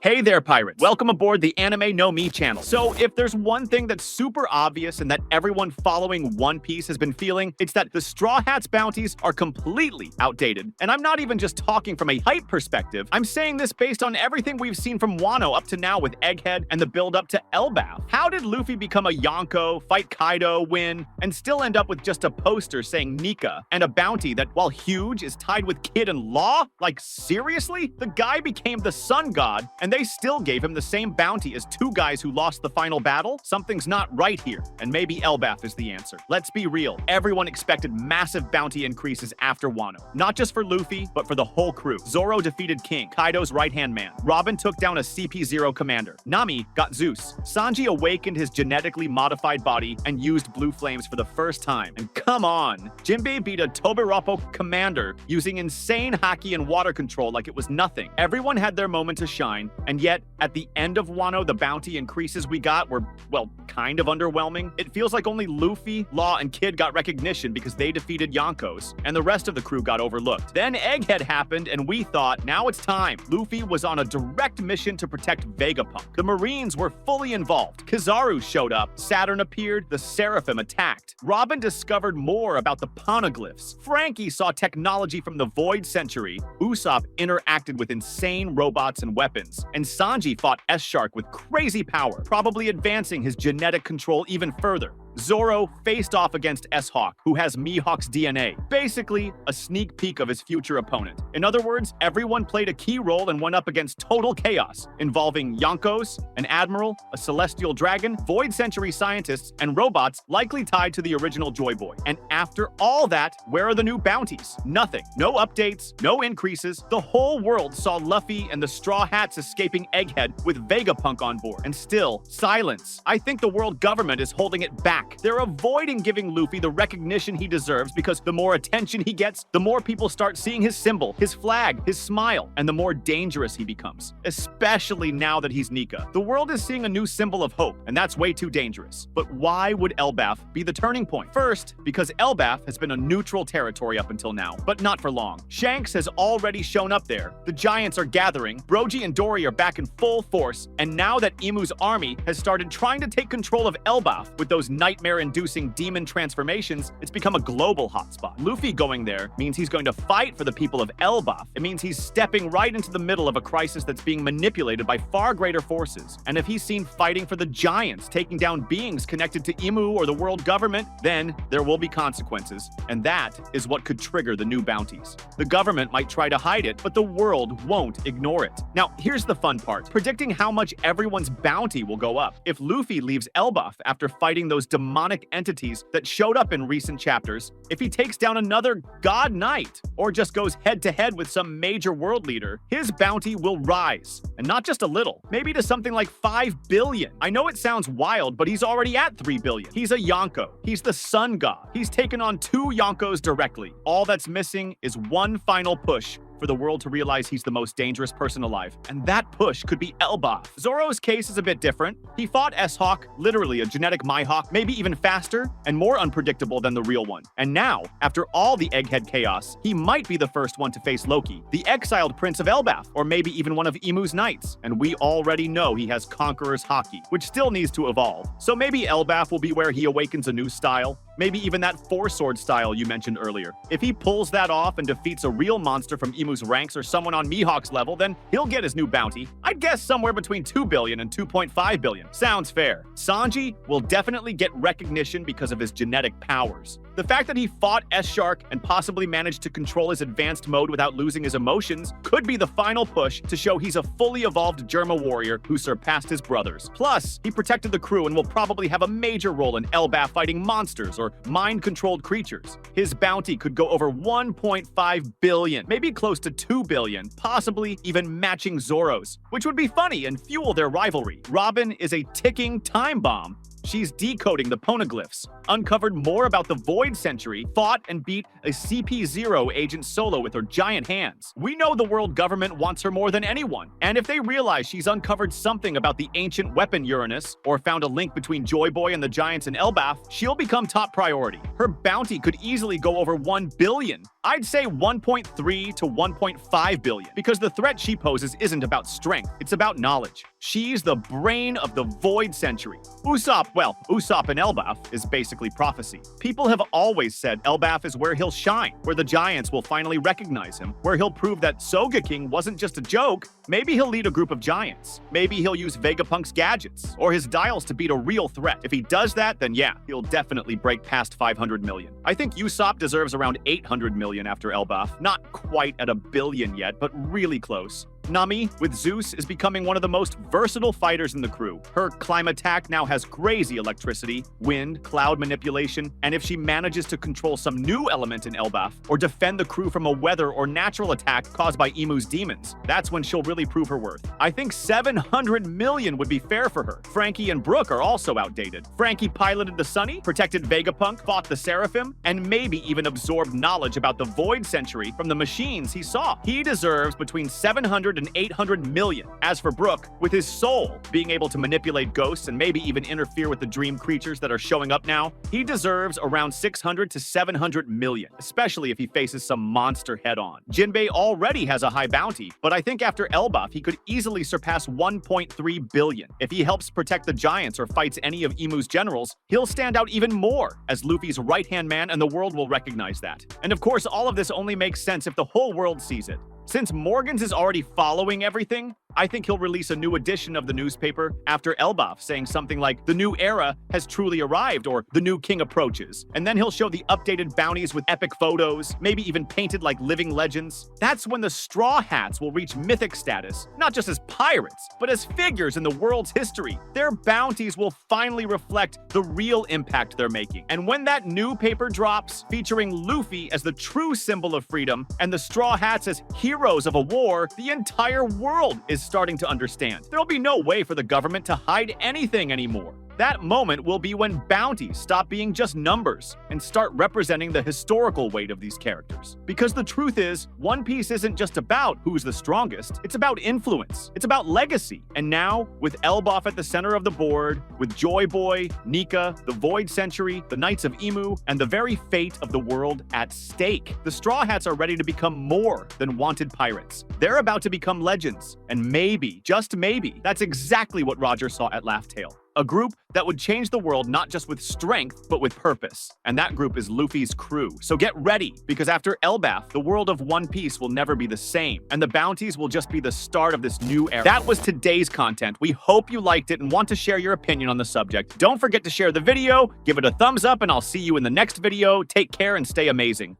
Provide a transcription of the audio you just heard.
Hey there, pirates. Welcome aboard the Anime No Me channel. So, if there's one thing that's super obvious and that everyone following One Piece has been feeling, it's that the Straw Hats bounties are completely outdated. And I'm not even just talking from a hype perspective. I'm saying this based on everything we've seen from Wano up to now with Egghead and the build up to Elbaf. How did Luffy become a Yonko, fight Kaido, win, and still end up with just a poster saying Nika and a bounty that, while huge, is tied with Kid and Law? Like, seriously? The guy became the sun god, and they still gave him the same bounty as two guys who lost the final battle? Something's not right here, and maybe Elbaf is the answer. Let's be real. Everyone expected massive bounty increases after Wano. Not just for Luffy, but for the whole crew. Zoro defeated King, Kaido's right-hand man. Robin took down a CP0 commander. Nami got Zeus. Sanji awakened his genetically modified body and used blue flames for the first time. And come on, Jinbei beat a Tobirappo commander using insane haki and water control like it was nothing. Everyone had their moment to shine, and yet, at the end of Wano, the bounty increases we got were, well, kind of underwhelming. It feels like only Luffy, Law, and Kid got recognition because they defeated Yonkos, and the rest of the crew got overlooked. Then Egghead happened, and we thought, now it's time. Luffy was on a direct mission to protect Vegapunk. The Marines were fully involved. Kizaru showed up, Saturn appeared, the Seraphim attacked. Robin discovered more about the poneglyphs. Frankie saw technology from the Void Century. Usopp interacted with insane robots and weapons. And Sanji fought S-Shark with crazy power, probably advancing his genetic control even further. Zoro faced off against S-Hawk, who has Mihawk's DNA. Basically, a sneak peek of his future opponent. In other words, everyone played a key role and went up against total chaos, involving Yonkos, an admiral, a celestial dragon, Void Century scientists, and robots likely tied to the original Joy Boy. And after all that, where are the new bounties? Nothing. No updates, no increases. The whole world saw Luffy and the Straw Hats escaping Egghead with Vegapunk on board. And still, silence. I think the world government is holding it back. They're avoiding giving Luffy the recognition he deserves because the more attention he gets, the more people start seeing his symbol, his flag, his smile, and the more dangerous he becomes. Especially now that he's Nika. The world is seeing a new symbol of hope, and that's way too dangerous. But why would Elbaf be the turning point? First, because Elbaf has been a neutral territory up until now, but not for long. Shanks has already shown up there, the giants are gathering, Brogy and Dory are back in full force, and now that Imu's army has started trying to take control of Elbaf with those nightmare-inducing demon transformations, it's become a global hotspot. Luffy going there means he's going to fight for the people of Elbaf. It means he's stepping right into the middle of a crisis that's being manipulated by far greater forces. And if he's seen fighting for the giants, taking down beings connected to Imu or the world government, then there will be consequences. And that is what could trigger the new bounties. The government might try to hide it, but the world won't ignore it. Now, here's the fun part. Predicting how much everyone's bounty will go up. If Luffy leaves Elbaf after fighting those demonic entities that showed up in recent chapters, if he takes down another God Knight, or just goes head-to-head with some major world leader, his bounty will rise. And not just a little, maybe to something like 5 billion. I know it sounds wild, but he's already at 3 billion. He's a Yonko. He's the sun god. He's taken on 2 Yonkos directly. All that's missing is one final push for the world to realize he's the most dangerous person alive. And that push could be Elbaf. Zoro's case is a bit different. He fought S-Hawk, literally a genetic Mihawk, maybe even faster and more unpredictable than the real one. And now, after all the Egghead chaos, he might be the first one to face Loki, the exiled prince of Elbaf, or maybe even one of Imu's knights. And we already know he has Conqueror's haki, which still needs to evolve. So maybe Elbaf will be where he awakens a new style. Maybe even that 4-sword style you mentioned earlier. If he pulls that off and defeats a real monster from Imu's ranks or someone on Mihawk's level, then he'll get his new bounty. I'd guess somewhere between 2 billion and 2.5 billion. Sounds fair. Sanji will definitely get recognition because of his genetic powers. The fact that he fought S-Shark and possibly managed to control his advanced mode without losing his emotions could be the final push to show he's a fully evolved Germa warrior who surpassed his brothers. Plus, he protected the crew and will probably have a major role in Elbaf fighting monsters or mind-controlled creatures. His bounty could go over 1.5 billion, maybe close to 2 billion, possibly even matching Zoro's, which would be funny and fuel their rivalry. Robin is a ticking time bomb. She's decoding the poneglyphs, uncovered more about the Void Century, fought and beat a CP0 agent solo with her giant hands. We know the world government wants her more than anyone, and if they realize she's uncovered something about the ancient weapon Uranus, or found a link between Joy Boy and the giants in Elbaf, she'll become top priority. Her bounty could easily go over 1 billion, I'd say 1.3 to 1.5 billion, because the threat she poses isn't about strength, it's about knowledge. She's the brain of the Void Century. Usopp and Elbaf is basically prophecy. People have always said Elbaf is where he'll shine, where the giants will finally recognize him, where he'll prove that Sogeking wasn't just a joke. Maybe he'll lead a group of giants. Maybe he'll use Vegapunk's gadgets or his dials to beat a real threat. If he does that, then yeah, he'll definitely break past 500 million. I think Usopp deserves around 800 million after Elbaf. Not quite at a billion yet, but really close. Nami, with Zeus, is becoming one of the most versatile fighters in the crew. Her climb attack now has crazy electricity, wind, cloud manipulation, and if she manages to control some new element in Elbaf, or defend the crew from a weather or natural attack caused by Imu's demons, that's when she'll really prove her worth. I think 700 million would be fair for her. Frankie and Brook are also outdated. Frankie piloted the Sunny, protected Vegapunk, fought the Seraphim, and maybe even absorbed knowledge about the Void Century from the machines he saw. He deserves between 700 and 800 million. As for Brook, with his soul being able to manipulate ghosts and maybe even interfere with the dream creatures that are showing up now, he deserves around 600 to 700 million, especially if he faces some monster head-on. Jinbei already has a high bounty, but I think after Elbaf, he could easily surpass 1.3 billion. If he helps protect the giants or fights any of Imu's generals, he'll stand out even more as Luffy's right-hand man, and the world will recognize that. And of course, all of this only makes sense if the whole world sees it. Since Morgans is already following everything, I think he'll release a new edition of the newspaper after Elbaf, saying something like, "The new era has truly arrived," or "The new king approaches." And then he'll show the updated bounties with epic photos, maybe even painted like living legends. That's when the Straw Hats will reach mythic status, not just as pirates, but as figures in the world's history. Their bounties will finally reflect the real impact they're making. And when that new paper drops, featuring Luffy as the true symbol of freedom and the Straw Hats as heroes of a war, the entire world is starting to understand. There'll be no way for the government to hide anything anymore. That moment will be when bounties stop being just numbers and start representing the historical weight of these characters. Because the truth is, One Piece isn't just about who's the strongest, it's about influence, it's about legacy. And now, with Elbaf at the center of the board, with Joy Boy, Nika, the Void Century, the Knights of Imu, and the very fate of the world at stake, the Straw Hats are ready to become more than wanted pirates. They're about to become legends. And maybe, just maybe, that's exactly what Roger saw at Laugh Tale. A group that would change the world not just with strength, but with purpose. And that group is Luffy's crew. So get ready, because after Elbaf, the world of One Piece will never be the same, and the bounties will just be the start of this new era. That was today's content. We hope you liked it and want to share your opinion on the subject. Don't forget to share the video, give it a thumbs up, and I'll see you in the next video. Take care and stay amazing.